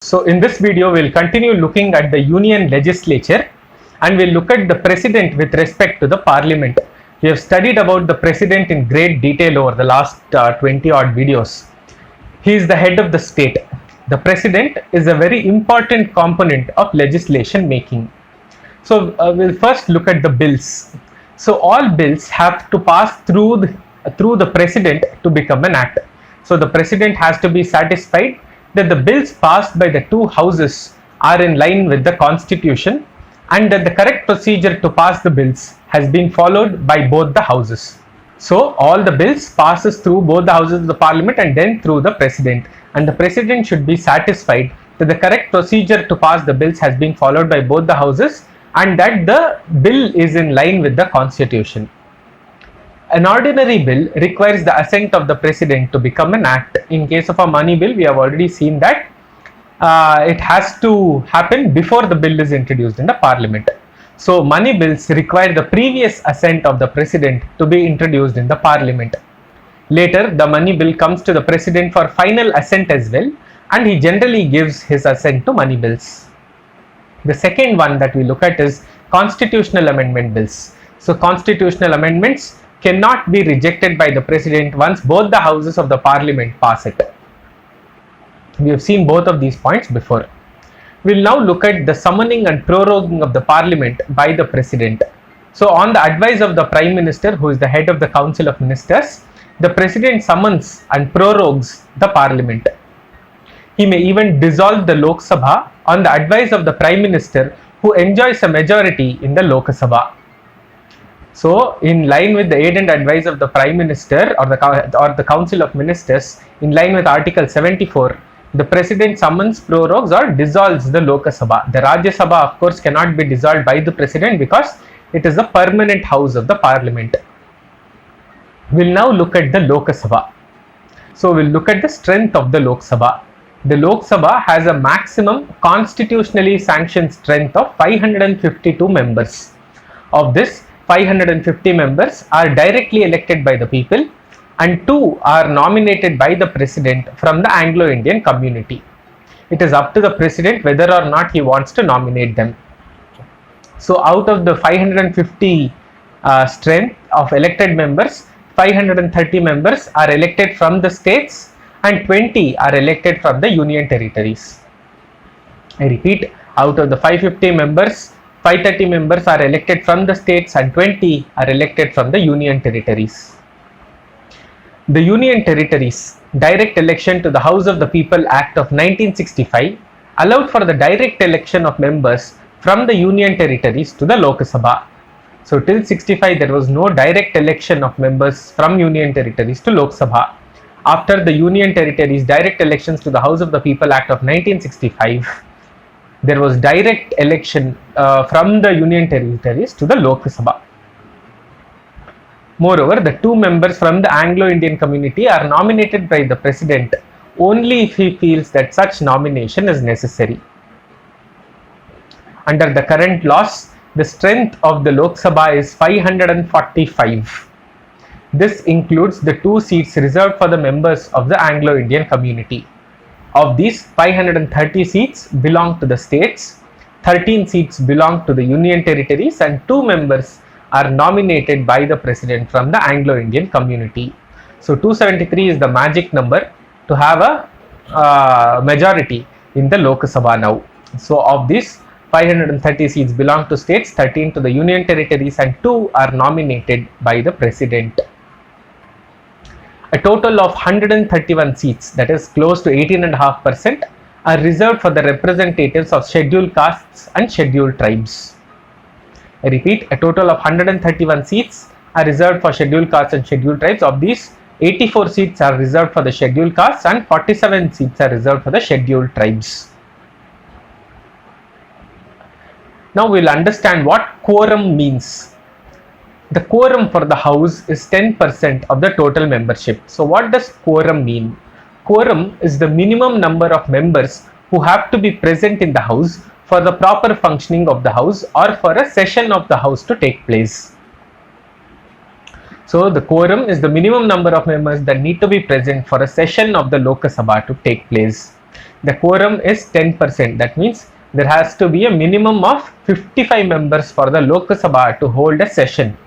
So in this video, we'll continue looking at the Union Legislature and we'll look at the President with respect to the Parliament. We have studied about the President in great detail over the last 20 odd videos. He is the head of the state. The President is a very important component of legislation making. So we'll first look at the bills. So all bills have to pass through the President to become an act. So the President has to be satisfied that the bills passed by the two houses are in line with the constitution and that the correct procedure to pass the bills has been followed by both the houses. So all the bills passes through both the houses of the parliament and then through the president, and the president should be satisfied that the correct procedure to pass the bills has been followed by both the houses and that the bill is in line with the constitution. An ordinary bill requires the assent of the president to become an act. In case of a money bill, we have already seen that it has to happen before the bill is introduced in the parliament. So money bills require the previous assent of the president to be introduced in the parliament. Later, the money bill comes to the president for final assent as well, and he generally gives his assent to money bills. The second one that we look at is constitutional amendment bills. So constitutional amendments cannot be rejected by the president once both the houses of the parliament pass it. We have seen both of these points before. We will now look at the summoning and proroguing of the parliament by the president. So on the advice of the prime minister, who is the head of the council of ministers, the president summons and prorogues the parliament. He may even dissolve the Lok Sabha on the advice of the prime minister, who enjoys a majority in the Lok Sabha. So, in line with the aid and advice of the Prime Minister or the Council of Ministers, in line with Article 74, the President summons, prorogues or dissolves the Lok Sabha. The Rajya Sabha, of course, cannot be dissolved by the President because it is a permanent house of the Parliament. We will now look at the Lok Sabha. So, we will look at the strength of the Lok Sabha. The Lok Sabha has a maximum constitutionally sanctioned strength of 552 members. Of this, 550 members are directly elected by the people and 2 are nominated by the president from the Anglo-Indian community. It is up to the president whether or not he wants to nominate them. So out of the 550 strength of elected members, 530 members are elected from the states and 20 are elected from the union territories. I repeat, out of the 550 members, 530 members are elected from the states and 20 are elected from the union territories. The union territories direct election to the House of the People Act of 1965 allowed for the direct election of members from the union territories to the Lok Sabha. So till 65 there was no direct election of members from union territories to Lok Sabha. After the union territories direct elections to the House of the People Act of 1965, there was direct election from the union territories to the Lok Sabha. Moreover, the 2 members from the Anglo-Indian community are nominated by the president only if he feels that such nomination is necessary. Under the current laws, the strength of the Lok Sabha is 545. This includes the 2 seats reserved for the members of the Anglo-Indian community. Of these, 530 seats belong to the states, 13 seats belong to the union territories and 2 members are nominated by the president from the Anglo-Indian community. So 273 is the magic number to have a majority in the Lok Sabha now. So of these, 530 seats belong to states, 13 to the union territories and 2 are nominated by the president. A total of 131 seats, that is close to 18.5%, are reserved for the representatives of scheduled castes and scheduled tribes. I repeat, a total of 131 seats are reserved for scheduled castes and scheduled tribes. Of these, 84 seats are reserved for the scheduled castes and 47 seats are reserved for the scheduled tribes. Now we will understand what quorum means. The quorum for the house is 10% of the total membership. So what does quorum mean? Quorum is the minimum number of members who have to be present in the house for the proper functioning of the house or for a session of the house to take place. So the quorum is the minimum number of members that need to be present for a session of the Lok Sabha to take place. The quorum is 10%. That means there has to be a minimum of 55 members for the Lok Sabha to hold a session.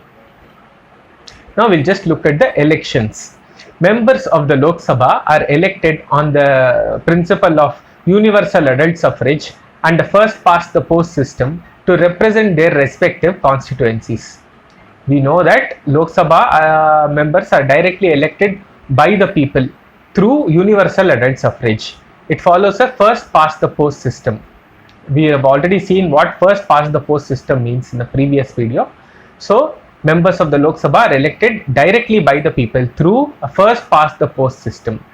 Now we'll just look at the elections. Members of the Lok Sabha are elected on the principle of universal adult suffrage and the first past the post system to represent their respective constituencies. We know that Lok Sabha members are directly elected by the people through universal adult suffrage. It follows a first past the post system. We have already seen what first past the post system means in the previous video. So members of the Lok Sabha are elected directly by the people through a first past the post system.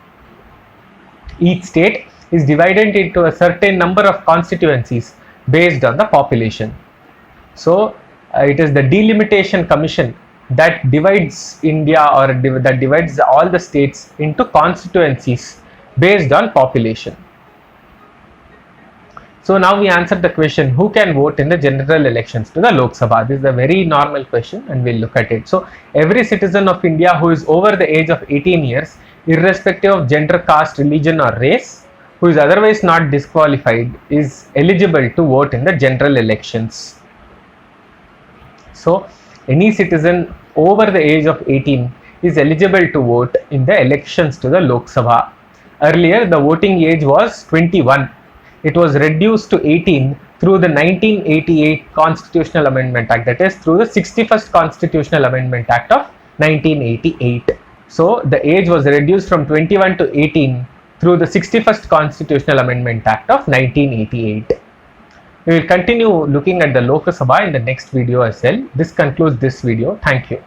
Each state is divided into a certain number of constituencies based on the population. So it is the delimitation commission that divides India, or that divides all the states into constituencies based on population. So now we answered the question, who can vote in the general elections to the Lok Sabha? This is a very normal question and we'll look at it. So every citizen of India who is over the age of 18 years, irrespective of gender, caste, religion or race, who is otherwise not disqualified, is eligible to vote in the general elections. So any citizen over the age of 18 is eligible to vote in the elections to the Lok Sabha. Earlier the voting age was 21. It was reduced to 18 through the 1988 Constitutional Amendment Act, that is through the 61st Constitutional Amendment Act of 1988. So the age was reduced from 21 to 18 through the 61st Constitutional Amendment Act of 1988. We will continue looking at the Lok Sabha in the next video as well. This concludes this video. Thank you.